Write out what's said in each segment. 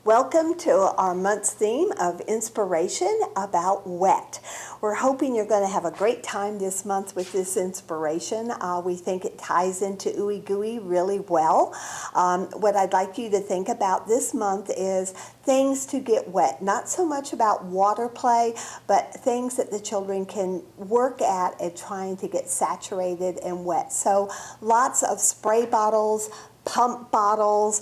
Welcome to our month's theme of inspiration about wet. We're hoping you're going to have a great time this month with this inspiration. We think it ties into Ooey Gooey really well. What I'd like you to think about this month is things to get wet. Not so much about water play, but things that the children can work at trying to get saturated and wet. So lots of spray bottles, pump bottles,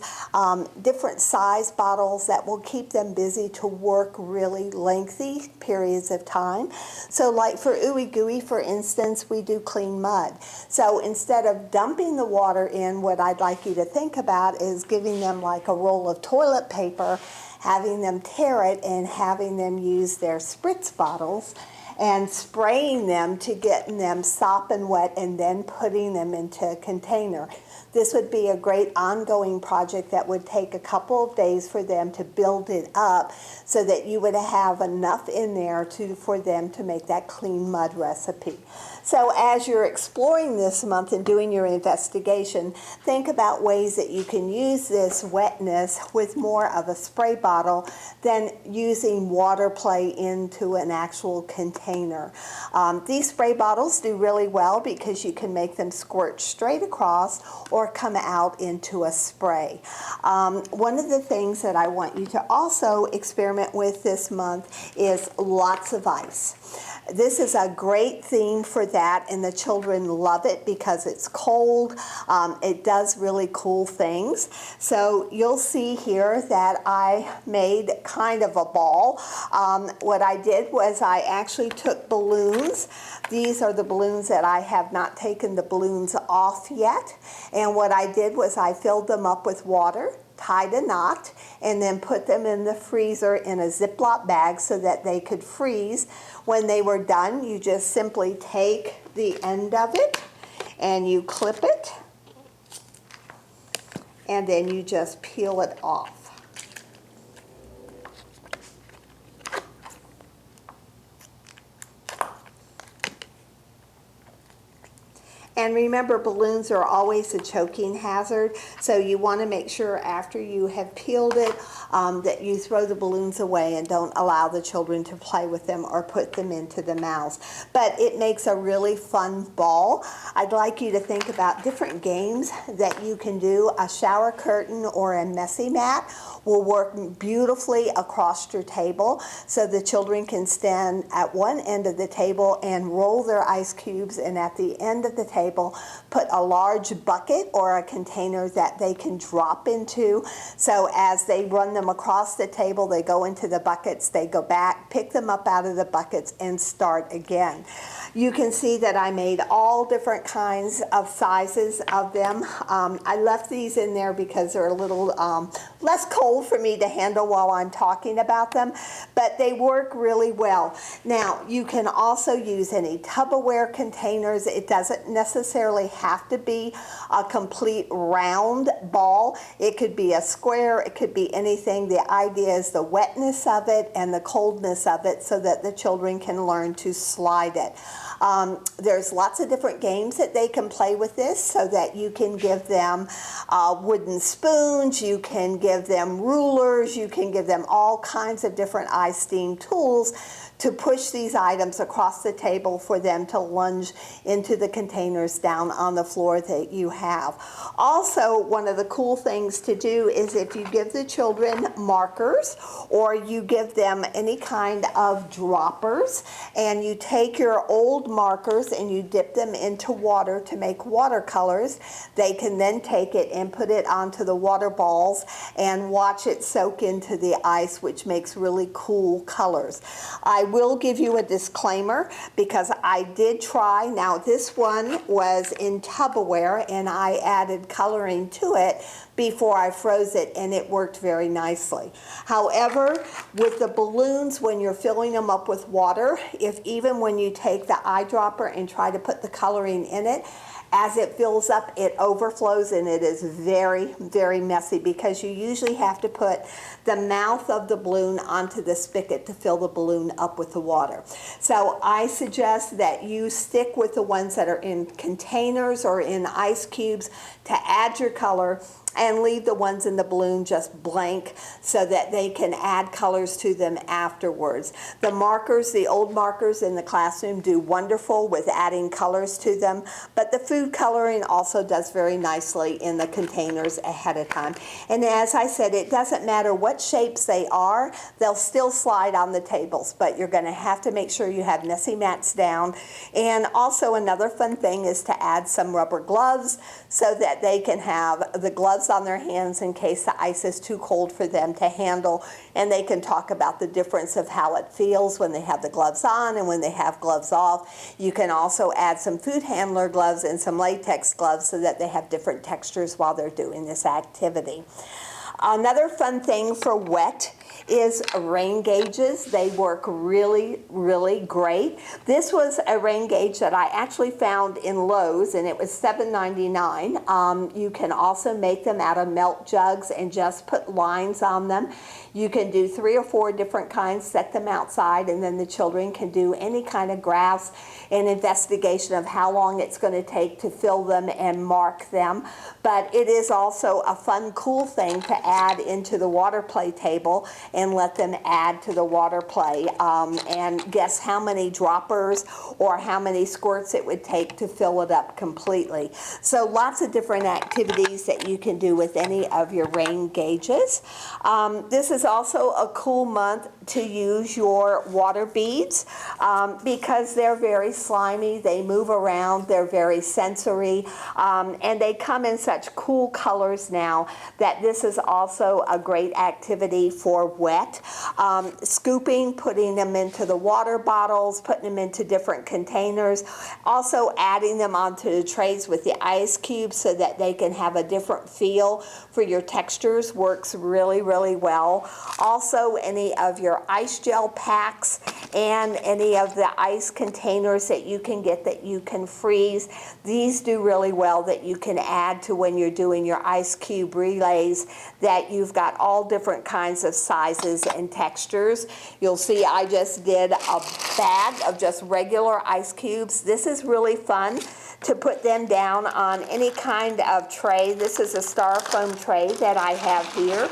different size bottles that will keep them busy to work really lengthy periods of time. So like for Ooey Gooey, for instance, we do clean mud. So instead of dumping the water in, what I'd like you to think about is giving them like a roll of toilet paper, having them tear it and having them use their spritz bottles and spraying them to get them sopping wet and then putting them into a container. This would be a great ongoing project that would take a couple of days for them to build it up so that you would have enough in there for them to make that clean mud recipe. So as you're exploring this month and doing your investigation, think about ways that you can use this wetness with more of a spray bottle than using water play into an actual container. These spray bottles do really well because you can make them squirt straight across or come out into a spray. One of the things that I want you to also experiment with this month is lots of ice. This is a great theme for that, and the children love it because it's cold. It does really cool things. So you'll see here that I made kind of a ball. What I did was I actually took balloons. These are the balloons that I have not taken the balloons off yet. And what I did was I filled them up with water, tied a knot, and then put them in the freezer in a Ziploc bag so that they could freeze. When they were done, you just simply take the end of it and you clip it, and then you just peel it off. And remember, balloons are always a choking hazard, so you want to make sure after you have peeled it that you throw the balloons away and don't allow the children to play with them or put them into the mouths. But it makes a really fun ball. I'd like you to think about different games that you can do. A shower curtain or a messy mat will work beautifully across your table, so the children can stand at one end of the table and roll their ice cubes, and at the end of the table put a large bucket or a container that they can drop into. So as they run them across the table, they go into the buckets, they go back, pick them up out of the buckets, and start again. You can see that I made all different kinds of sizes of them. I left these in there because they're a little less cold for me to handle while I'm talking about them, but they work really well. Now, you can also use any Tupperware containers. It doesn't necessarily have to be a complete round ball. It could be a square, it could be anything. The idea is the wetness of it and the coldness of it so that the children can learn to slide it. There's lots of different games that they can play with this, so that you can give them wooden spoons, you can give them rulers, you can give them all kinds of different ice-steam tools to push these items across the table for them to lunge into the containers down on the floor that you have. Also, one of the cool things to do is if you give the children markers or you give them any kind of droppers, and you take your old markers and you dip them into water to make watercolors, they can then take it and put it onto the water balls and watch it soak into the ice, which makes really cool colors. I will give you a disclaimer because I did try. Now this one was in Tupperware and I added coloring to it before I froze it, and it worked very nicely. However, with the balloons, when you're filling them up with water, even when you take the eyedropper and try to put the coloring in it, as it fills up, it overflows, and it is very, very messy because you usually have to put the mouth of the balloon onto the spigot to fill the balloon up with the water. So I suggest that you stick with the ones that are in containers or in ice cubes to add your color and leave the ones in the balloon just blank so that they can add colors to them afterwards. The markers, the old markers in the classroom do wonderful with adding colors to them, but the food coloring also does very nicely in the containers ahead of time. And as I said, it doesn't matter what shapes they are, they'll still slide on the tables, but you're going to have to make sure you have Nessie mats down. And also another fun thing is to add some rubber gloves so that they can have the gloves on their hands in case the ice is too cold for them to handle, and they can talk about the difference of how it feels when they have the gloves on and when they have gloves off. You can also add some food handler gloves and some latex gloves so that they have different textures while they're doing this activity. Another fun thing for wet is rain gauges. They work really, really great. This was a rain gauge that I actually found in Lowe's, and it was $7.99. You can also make them out of milk jugs and just put lines on them. You can do 3 or 4 different kinds, set them outside, and then the children can do any kind of graphs and investigation of how long it's going to take to fill them and mark them. But it is also a fun, cool thing to add into the water play table and let them add to the water play and guess how many droppers or how many squirts it would take to fill it up completely. So lots of different activities that you can do with any of your rain gauges. This is also a cool month to use your water beads because they're very slimy, they move around, they're very sensory, and they come in such cool colors now that this is also a great activity for wet. Scooping, putting them into the water bottles, putting them into different containers, also adding them onto the trays with the ice cubes so that they can have a different feel for your textures works really, really well. Also, any of your ice gel packs and any of the ice containers that you can get that you can freeze, these do really well that you can add to when you're doing your ice cube relays, that you've got all different kinds of sizes and textures. You'll see I just did a bag of just regular ice cubes. This is really fun to put them down on any kind of tray. This is a styrofoam tray that I have here.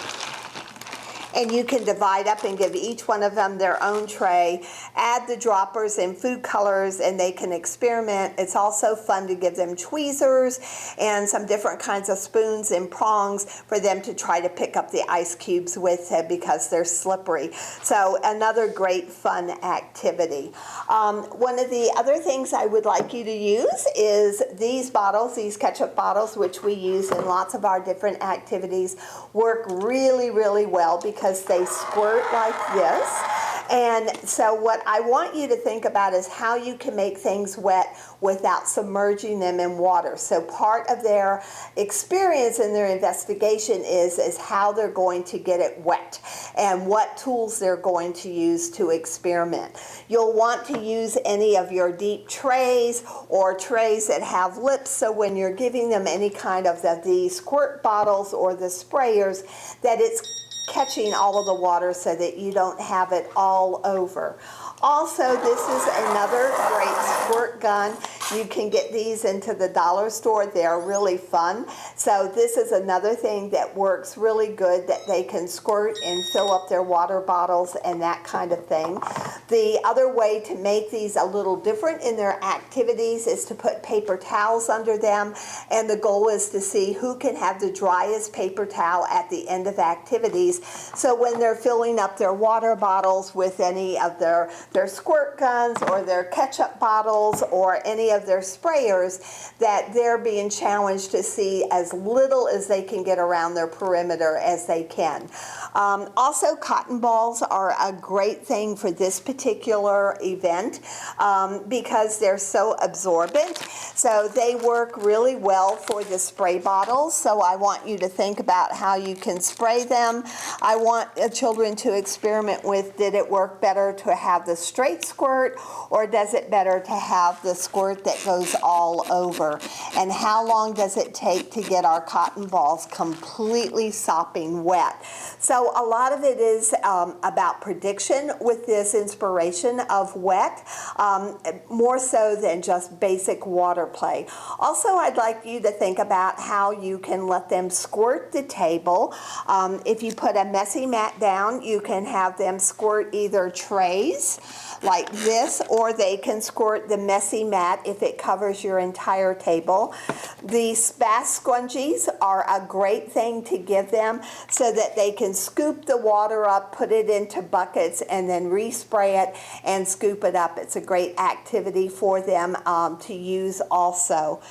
And you can divide up and give each one of them their own tray, add the droppers and food colors, and they can experiment. It's also fun to give them tweezers and some different kinds of spoons and prongs for them to try to pick up the ice cubes with because they're slippery. So another great fun activity. One of the other things I would like you to use is these bottles, these ketchup bottles, which we use in lots of our different activities, work really, really well because they squirt like this. And so what I want you to think about is how you can make things wet without submerging them in water. So part of their experience and their investigation is how they're going to get it wet and what tools they're going to use to experiment. You'll want to use any of your deep trays or trays that have lips, so when you're giving them any kind of the squirt bottles or the sprayers, that it's catching all of the water so that you don't have it all over. Also, this is another great squirt gun. You can get these into the dollar store. They're really fun. So this is another thing that works really good, that they can squirt and fill up their water bottles and that kind of thing. The other way to make these a little different in their activities is to put paper towels under them, and the goal is to see who can have the driest paper towel at the end of activities. So when they're filling up their water bottles with any of their squirt guns or their ketchup bottles or any of their sprayers, that they're being challenged to see as little as they can get around their perimeter as they can. Also, cotton balls are a great thing for this particular event because they're so absorbent. So they work really well for the spray bottles. So I want you to think about how you can spray them. I want children to experiment with, did it work better to have the straight squirt, or does it better to have the squirt that goes all over? And how long does it take to get our cotton balls completely sopping wet? So So a lot of it is about prediction with this inspiration of wet, more so than just basic water play. Also, I'd like you to think about how you can let them squirt the table. If you put a messy mat down, you can have them squirt either trays like this, or they can squirt the messy mat if it covers your entire table. These bath scrunchies are a great thing to give them so that they can scoop the water up, put it into buckets, and then respray it and scoop it up. It's a great activity for them to use also.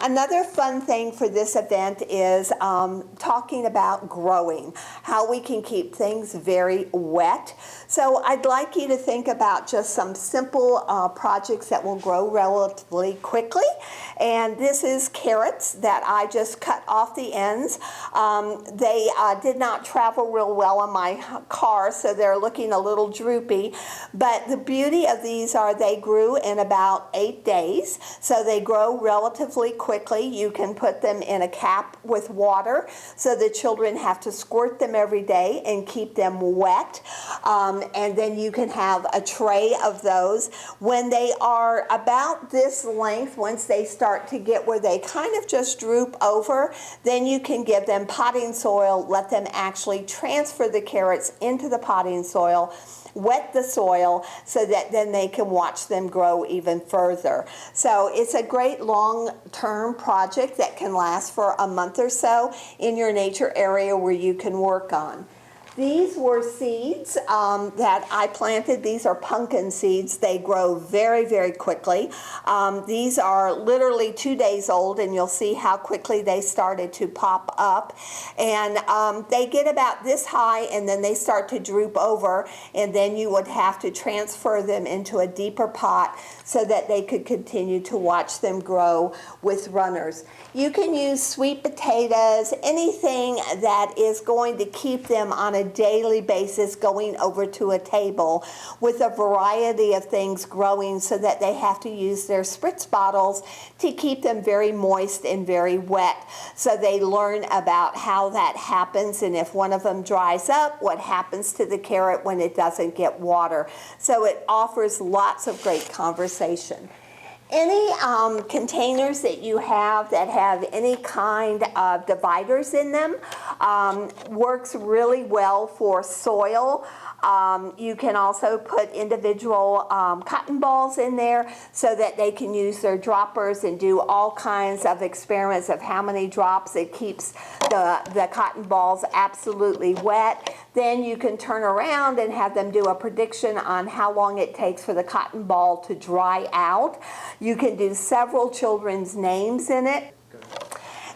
Another fun thing for this event is talking about growing, how we can keep things very wet. So I'd like you to think about just some simple projects that will grow relatively quickly. And this is carrots that I just cut off the ends. They did not travel real well on my car, so they're looking a little droopy. But the beauty of these are they grew in about 8 days, so they grow relatively quickly. You can put them in a cap with water, so the children have to squirt them every day and keep them wet. And then you can have a tray of those. When they are about this length, once they start to get where they kind of just droop over, then you can give them potting soil, let them actually transfer the carrots into the potting soil, wet the soil so that then they can watch them grow even further. So it's a great long-term project that can last for a month or so in your nature area where you can work on. These were seeds that I planted. These are pumpkin seeds. They grow very, very quickly. These are literally 2 days old, and you'll see how quickly they started to pop up. And they get about this high, and then they start to droop over, and then you would have to transfer them into a deeper pot so that they could continue to watch them grow with runners. You can use sweet potatoes, anything that is going to keep them on a daily basis going over to a table with a variety of things growing so that they have to use their spritz bottles to keep them very moist and very wet. So they learn about how that happens, and if one of them dries up, what happens to the carrot when it doesn't get water. So it offers lots of great conversation. Any containers that you have that have any kind of dividers in them works really well for soil. You can also put individual cotton balls in there so that they can use their droppers and do all kinds of experiments of how many drops. It keeps the cotton balls absolutely wet. Then you can turn around and have them do a prediction on how long it takes for the cotton ball to dry out. You can do several children's names in it.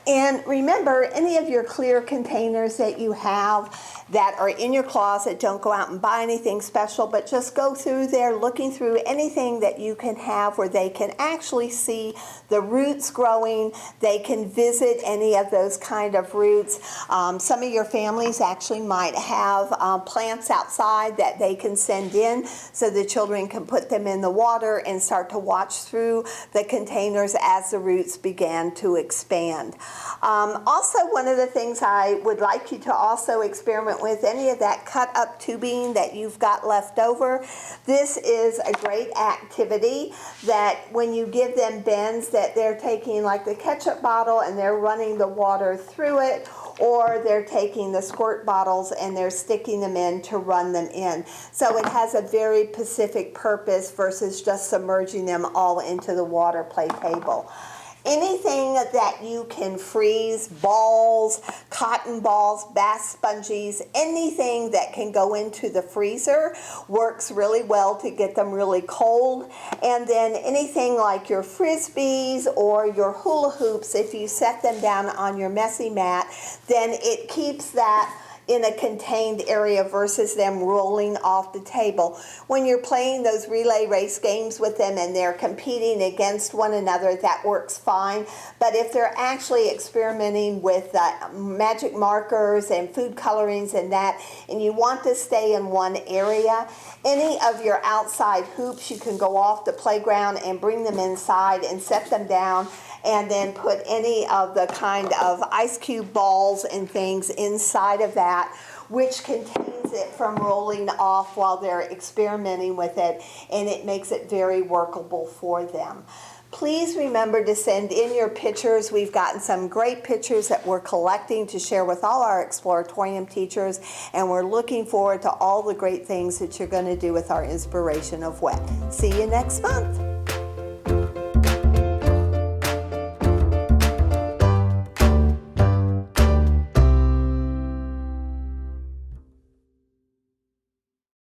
And remember, any of your clear containers that you have that are in your closet, don't go out and buy anything special, but just go through there looking through anything that you can have where they can actually see the roots growing. They can visit any of those kind of roots. Some of your families actually might have plants outside that they can send in so the children can put them in the water and start to watch through the containers as the roots began to expand. Also, one of the things I would like you to also experiment with, any of that cut up tubing that you've got left over. This is a great activity that when you give them bends that they're taking like the ketchup bottle and they're running the water through it, or they're taking the squirt bottles and they're sticking them in to run them in. So it has a very specific purpose versus just submerging them all into the water play table. Anything that you can freeze, balls, cotton balls, bath sponges, anything that can go into the freezer works really well to get them really cold. And then anything like your frisbees or your hula hoops, if you set them down on your messy mat, then it keeps that in a contained area versus them rolling off the table. When you're playing those relay race games with them and they're competing against one another, that works fine. But if they're actually experimenting with magic markers and food colorings and that, and you want to stay in one area, any of your outside hoops, you can go off the playground and bring them inside and set them down, and then put any of the kind of ice cube balls and things inside of that which contains it from rolling off while they're experimenting with it, and it makes it very workable for them. Please remember to send in your pictures. We've gotten some great pictures that we're collecting to share with all our Exploratorium teachers, and we're looking forward to all the great things that you're going to do with our inspiration of wet. See you next month.